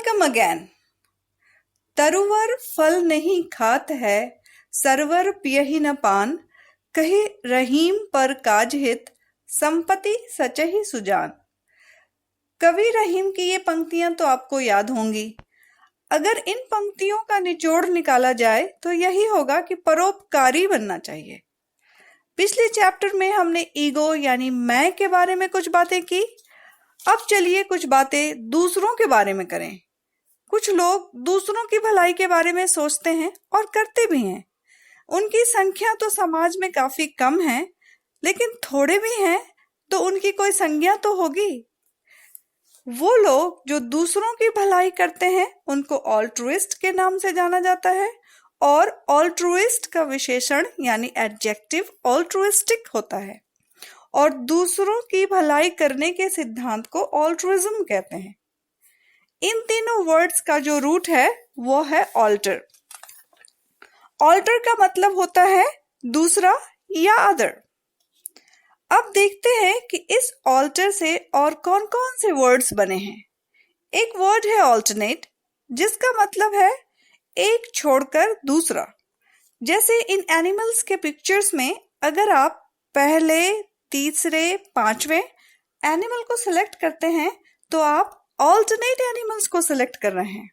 Welcome again. तरुवर फल नहीं खात है, सरवर पियहि न पान, कहे रहीम पर काज हित, संपत्ति सचहि सुजान। कवि रहीम की ये पंक्तियां तो आपको याद होंगी। अगर इन पंक्तियों का निचोड़ निकाला जाए तो यही होगा कि परोपकारी बनना चाहिए। पिछले चैप्टर में हमने ईगो यानी मैं के बारे में कुछ बातें की। अब चलिए कुछ बातें दूसरों के बारे में करें। कुछ लोग दूसरों की भलाई के बारे में सोचते हैं और करते भी हैं। उनकी संख्या तो समाज में काफी कम है, लेकिन थोड़े भी हैं तो उनकी कोई संज्ञा तो होगी। वो लोग जो दूसरों की भलाई करते हैं उनको ऑल्ट्रुइस्ट के नाम से जाना जाता है, और ऑल्ट्रुइस्ट का विशेषण यानी एडजेक्टिव ऑल्ट्रुइस्टिक होता है, और दूसरों की भलाई करने के सिद्धांत को ऑल्ट्रुइज्म कहते हैं। इन तीनों वर्ड्स का जो रूट है वो है ऑल्टर। ऑल्टर का मतलब होता है दूसरा या अदर। अब देखते हैं कि इस ऑल्टर से और कौन कौन से वर्ड्स बने हैं। एक वर्ड है ऑल्टरनेट, जिसका मतलब है एक छोड़कर दूसरा। जैसे इन एनिमल्स के पिक्चर्स में अगर आप पहले, तीसरे, पांचवें एनिमल को सिलेक्ट करते हैं तो आप ऑल्टरनेट एनिमल्स को सिलेक्ट कर रहे हैं।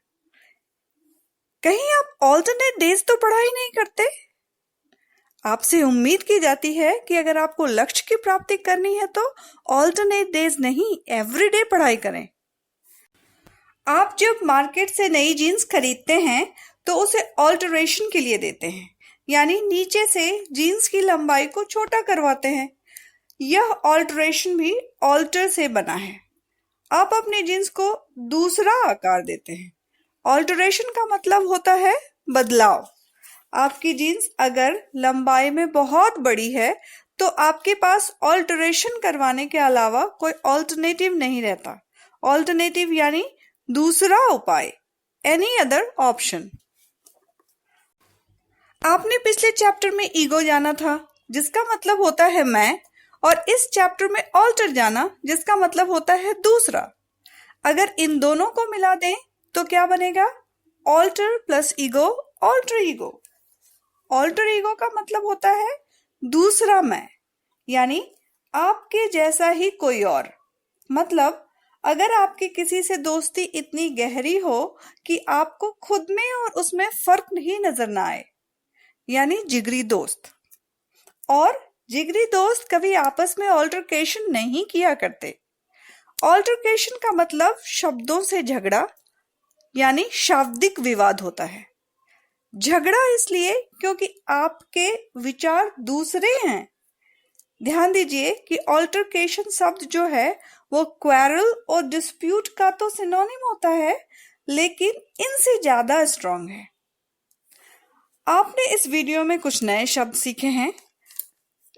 कहीं आप ऑल्टरनेट डेज तो पढ़ाई नहीं करते? आपसे उम्मीद की जाती है कि अगर आपको लक्ष्य की प्राप्ति करनी है तो ऑल्टरनेट डेज नहीं, एवरीडे पढ़ाई करें। आप जब मार्केट से नई जीन्स खरीदते हैं तो उसे ऑल्टरेशन के लिए देते हैं, यानी नीचे से जीन्स की लंबाई को छोटा करवाते हैं। यह ऑल्टरेशन भी ऑल्टर से बना है। आप अपनी जीन्स को दूसरा आकार देते हैं। ऑल्टरेशन का मतलब होता है बदलाव। आपकी जीन्स अगर लंबाई में बहुत बड़ी है तो आपके पास ऑल्टरेशन करवाने के अलावा कोई ऑल्टरनेटिव नहीं रहता। ऑल्टरनेटिव यानी दूसरा उपाय, एनी अदर ऑप्शन। आपने पिछले चैप्टर में ईगो जाना था, जिसका मतलब होता है मैं, और इस चैप्टर में ऑल्टर जाना, जिसका मतलब होता है दूसरा। अगर इन दोनों को मिला दें तो क्या बनेगा? Alter plus ego, alter ego. Alter ego का मतलब होता है दूसरा मैं, यानी आपके जैसा ही कोई और। मतलब अगर आपकी किसी से दोस्ती इतनी गहरी हो कि आपको खुद में और उसमें फर्क ही नजर ना आए, यानी जिगरी दोस्त। और जिगरी दोस्त कभी आपस में ऑल्टरकेशन नहीं किया करते। ऑल्टरकेशन का मतलब शब्दों से झगड़ा, यानी शाब्दिक विवाद होता है। झगड़ा इसलिए क्योंकि आपके विचार दूसरे हैं। ध्यान दीजिए कि ऑल्टरकेशन शब्द जो है वो क्वेरल और डिस्प्यूट का तो सिनोनिम होता है, लेकिन इनसे ज्यादा स्ट्रॉन्ग है। आपने इस वीडियो में कुछ नए शब्द सीखे हैं,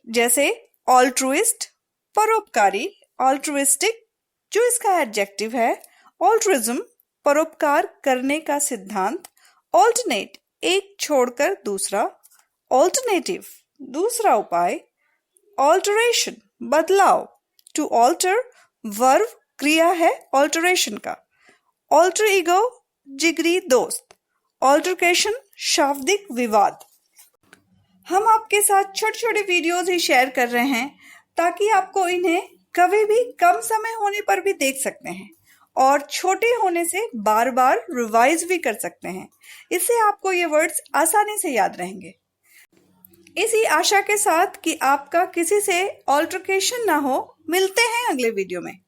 जैसे ऑल्ट्रुइस्ट परोपकारी, ऑल्ट्रुइस्टिक जो इसका एडजेक्टिव है, ऑल्ट्रुइज्म परोपकार करने का सिद्धांत, ऑल्टरनेट एक छोड़कर दूसरा, ऑल्टरनेटिव दूसरा उपाय, ऑल्टरेशन बदलाव, टू ऑल्टर वर्ब क्रिया है ऑल्टरेशन का, ऑल्टर ईगो जिगरी दोस्त, ऑल्टरकेशन शाब्दिक विवाद। हम आपके साथ छोटे छोटे वीडियोस ही शेयर कर रहे हैं ताकि आपको इन्हें कभी भी कम समय होने पर भी देख सकते हैं, और छोटे होने से बार बार रिवाइज भी कर सकते हैं। इससे आपको ये वर्ड्स आसानी से याद रहेंगे। इसी आशा के साथ कि आपका किसी से ऑल्टरकेशन ना हो, मिलते हैं अगले वीडियो में।